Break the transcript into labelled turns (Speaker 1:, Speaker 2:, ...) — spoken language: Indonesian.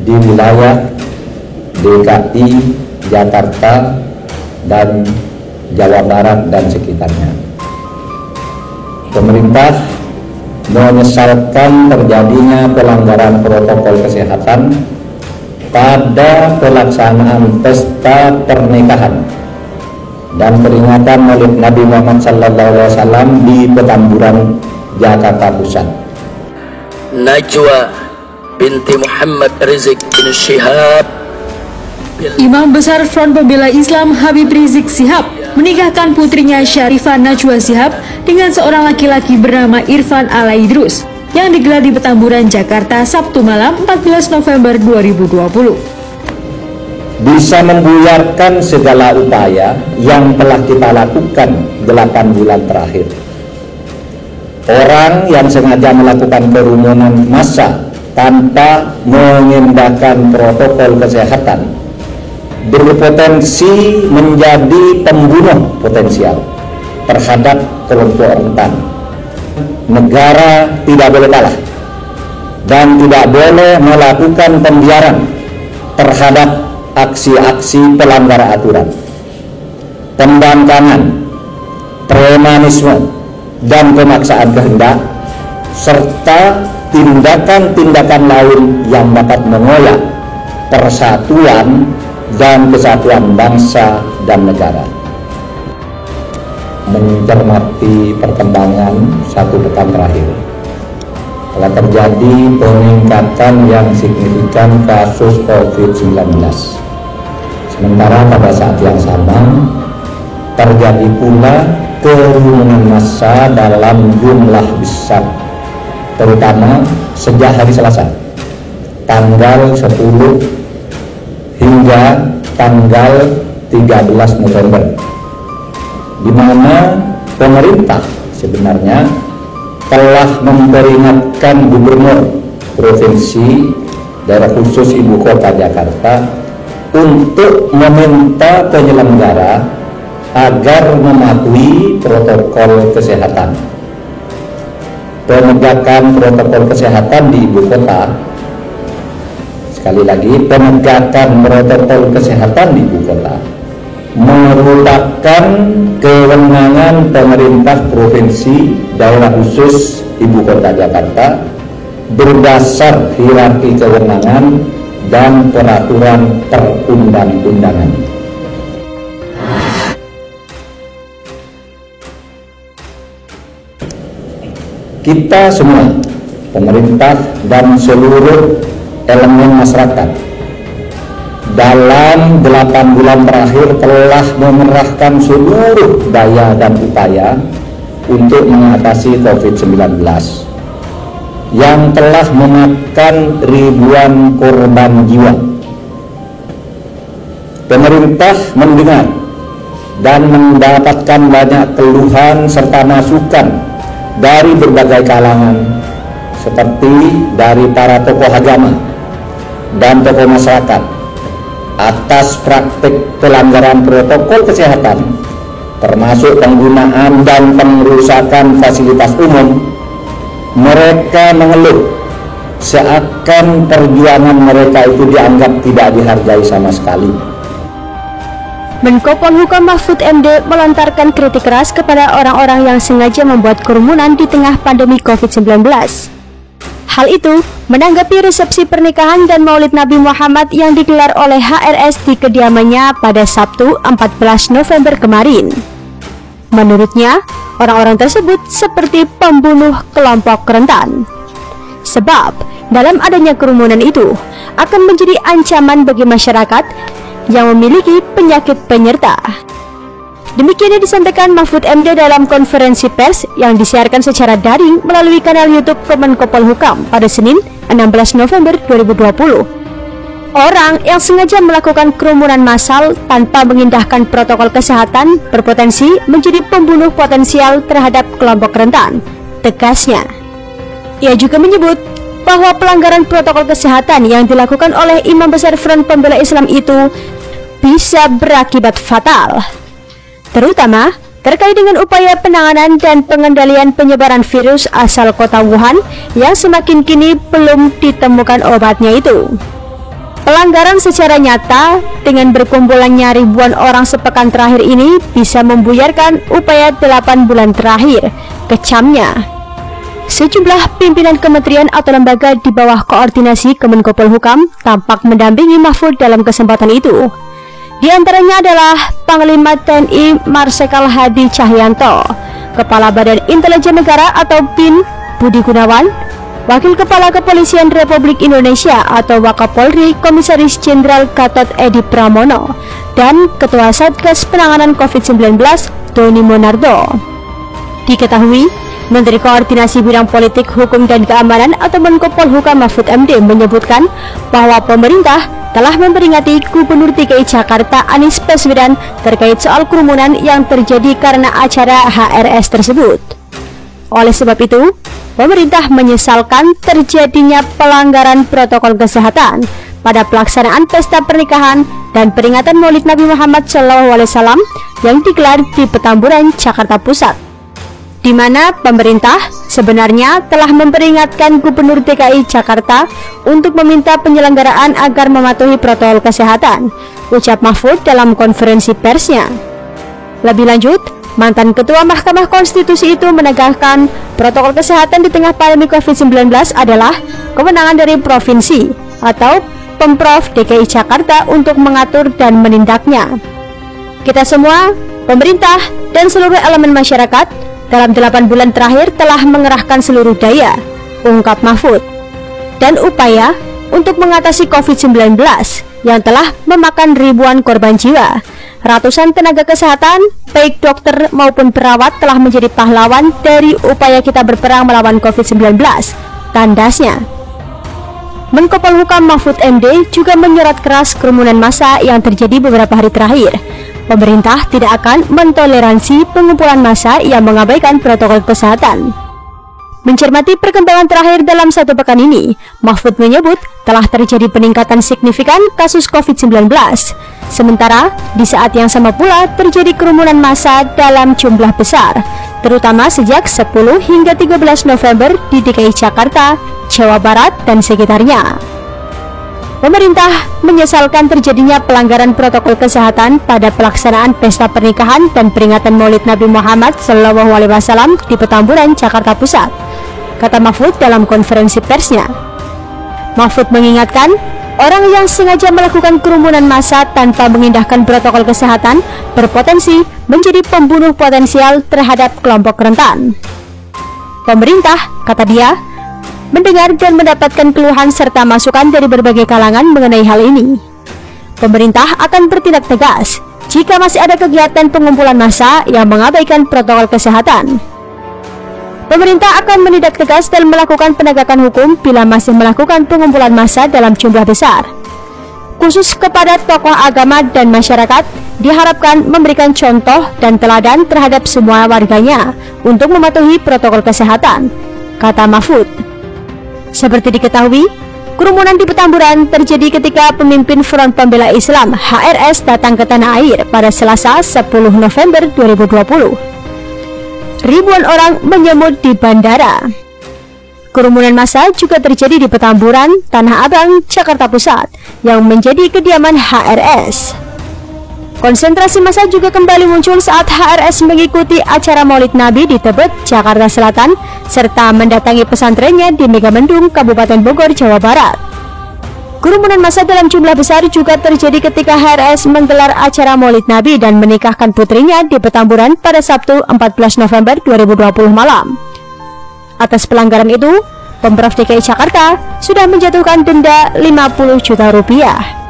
Speaker 1: di wilayah DKI, Jakarta, dan Jawa Barat dan sekitarnya. Pemerintah menyesalkan terjadinya pelanggaran protokol kesehatan pada pelaksanaan pesta pernikahan dan peringatan Maulid Nabi Muhammad SAW di Petamburan, Jakarta Pusat.
Speaker 2: Najwa binti Muhammad Rizik bin Syihab.
Speaker 3: Imam Besar Front Pembela Islam Habib Rizik Syihab menikahkan putrinya Syarifah Najwa Syihab dengan seorang laki-laki bernama Irfan Alaidrus yang digelar di Petamburan, Jakarta Sabtu malam 14 November 2020.
Speaker 1: Bisa membuyarkan segala upaya yang telah kita lakukan 8 bulan terakhir. Orang yang sengaja melakukan kerumunan massa tanpa mengindahkan protokol kesehatan berpotensi menjadi pembunuh potensial terhadap kelompok rentan. Negara tidak boleh kalah dan tidak boleh melakukan pembiaran terhadap aksi-aksi pelanggar aturan, pembangkangan, premanisme, dan pemaksaan kehendak, serta tindakan-tindakan lain yang dapat mengoyak persatuan dan kesatuan bangsa dan negara. Mencermati perkembangan 1 pekan terakhir, telah terjadi peningkatan yang signifikan kasus COVID-19. Sementara pada saat yang sama terjadi pula kerumunan massa dalam jumlah besar, terutama sejak hari Selasa tanggal 10 hingga tanggal 13 November, di mana pemerintah sebenarnya telah memperingatkan Gubernur Provinsi Daerah Khusus Ibu Kota Jakarta untuk meminta penyelenggara agar mematuhi protokol kesehatan. Penegakan protokol kesehatan di ibu kota, sekali lagi, penegakan protokol kesehatan di ibu kota merupakan kewenangan pemerintah Provinsi Daerah Khusus Ibu Kota Jakarta berdasar hierarki kewenangan dan peraturan perundang-undangan. Kita semua, pemerintah dan seluruh elemen masyarakat, dalam 8 bulan terakhir telah mengerahkan seluruh daya dan upaya untuk mengatasi COVID-19 yang telah memakan ribuan korban jiwa. Pemerintah mendengar dan mendapatkan banyak keluhan serta masukan dari berbagai kalangan, seperti dari para tokoh agama dan tokoh masyarakat, atas praktik pelanggaran protokol kesehatan, termasuk penggunaan dan pengerusakan fasilitas umum. Mereka mengeluh seakan perjuangan mereka itu dianggap tidak dihargai sama sekali.
Speaker 4: Menko Polhukam Mahfud MD melontarkan kritik keras kepada orang-orang yang sengaja membuat kerumunan di tengah pandemi COVID-19. Hal itu menanggapi resepsi pernikahan dan Maulid Nabi Muhammad yang digelar oleh HRS di kediamannya pada Sabtu 14 November kemarin. Menurutnya, orang-orang tersebut seperti pembunuh kelompok rentan. Sebab, dalam adanya kerumunan itu akan menjadi ancaman bagi masyarakat yang memiliki penyakit penyerta. Demikian yang disampaikan Mahfud MD dalam konferensi pers yang disiarkan secara daring melalui kanal YouTube Kemenko Polhukam pada Senin 16 November 2020. Orang yang sengaja melakukan kerumunan massal tanpa mengindahkan protokol kesehatan berpotensi menjadi pembunuh potensial terhadap kelompok rentan, tegasnya. Ia juga menyebut bahwa pelanggaran protokol kesehatan yang dilakukan oleh Imam Besar Front Pembela Islam itu bisa berakibat fatal, terutama terkait dengan upaya penanganan dan pengendalian penyebaran virus asal kota Wuhan yang semakin kini belum ditemukan obatnya itu. Pelanggaran secara nyata dengan berkumpulannya ribuan orang sepekan terakhir ini bisa membuyarkan upaya 8 bulan terakhir, kecamnya. Sejumlah pimpinan kementerian atau lembaga di bawah koordinasi Kemenko Polhukam tampak mendampingi Mahfud dalam kesempatan itu. Di antaranya adalah Panglima TNI Marsikal Hadi Cahyanto, Kepala Badan Intelijen Negara atau BIN Budi Gunawan, Wakil Kepala Kepolisian Republik Indonesia atau Wakapolri Komisaris Jenderal Gatot Edi Pramono, dan Ketua Satgas Penanganan COVID-19 Doni Monardo. Diketahui, Menteri Koordinasi Bidang Politik, Hukum dan Keamanan atau Menko Polhukam Mahfud MD menyebutkan bahwa pemerintah telah memperingati Gubernur DKI Jakarta Anies Baswedan terkait soal kerumunan yang terjadi karena acara HRS tersebut. Oleh sebab itu, pemerintah menyesalkan terjadinya pelanggaran protokol kesehatan pada pelaksanaan pesta pernikahan dan peringatan Maulid Nabi Muhammad SAW yang digelar di Petamburan, Jakarta Pusat, di mana pemerintah sebenarnya telah memperingatkan Gubernur DKI Jakarta untuk meminta penyelenggaraan agar mematuhi protokol kesehatan, ucap Mahfud dalam konferensi persnya. Lebih lanjut, mantan Ketua Mahkamah Konstitusi itu menegaskan protokol kesehatan di tengah pandemi COVID-19 adalah kewenangan dari provinsi atau Pemprov DKI Jakarta untuk mengatur dan menindaknya. Kita semua, pemerintah, dan seluruh elemen masyarakat dalam 8 bulan terakhir telah mengerahkan seluruh daya, ungkap Mahfud, dan upaya untuk mengatasi COVID-19 yang telah memakan ribuan korban jiwa. Ratusan tenaga kesehatan, baik dokter maupun perawat, telah menjadi pahlawan dari upaya kita berperang melawan COVID-19, tandasnya. Menko Polhukam Mahfud MD juga menyorot keras kerumunan massa yang terjadi beberapa hari terakhir. Pemerintah tidak akan mentoleransi pengumpulan massa yang mengabaikan protokol kesehatan. Mencermati perkembangan terakhir dalam 1 pekan ini, Mahfud menyebut telah terjadi peningkatan signifikan kasus COVID-19. Sementara, di saat yang sama pula terjadi kerumunan massa dalam jumlah besar, terutama sejak 10 hingga 13 November di DKI Jakarta, Jawa Barat, dan sekitarnya. Pemerintah menyesalkan terjadinya pelanggaran protokol kesehatan pada pelaksanaan pesta pernikahan dan peringatan Maulid Nabi Muhammad SAW di Petamburan, Jakarta Pusat, kata Mahfud dalam konferensi persnya. Mahfud mengingatkan, orang yang sengaja melakukan kerumunan massa tanpa mengindahkan protokol kesehatan berpotensi menjadi pembunuh potensial terhadap kelompok rentan. Pemerintah, kata dia, mendengar dan mendapatkan keluhan serta masukan dari berbagai kalangan mengenai hal ini. Pemerintah akan bertindak tegas jika masih ada kegiatan pengumpulan massa yang mengabaikan protokol kesehatan. Pemerintah akan menindak tegas dan melakukan penegakan hukum bila masih melakukan pengumpulan massa dalam jumlah besar. Khusus kepada tokoh agama dan masyarakat, diharapkan memberikan contoh dan teladan terhadap semua warganya untuk mematuhi protokol kesehatan, kata Mahfud. Seperti diketahui, kerumunan di Petamburan terjadi ketika pemimpin Front Pembela Islam HRS datang ke tanah air pada Selasa 10 November 2020. Ribuan orang menyambut di bandara. Kerumunan massa juga terjadi di Petamburan, Tanah Abang, Jakarta Pusat, yang menjadi kediaman HRS. Konsentrasi massa juga kembali muncul saat HRS mengikuti acara Maulid Nabi di Tebet, Jakarta Selatan, serta mendatangi pesantrennya di Megamendung, Kabupaten Bogor, Jawa Barat. Kerumunan massa dalam jumlah besar juga terjadi ketika HRS menggelar acara Maulid Nabi dan menikahkan putrinya di Petamburan pada Sabtu 14 November 2020 malam. Atas pelanggaran itu, Pemprov DKI Jakarta sudah menjatuhkan denda 50 juta rupiah.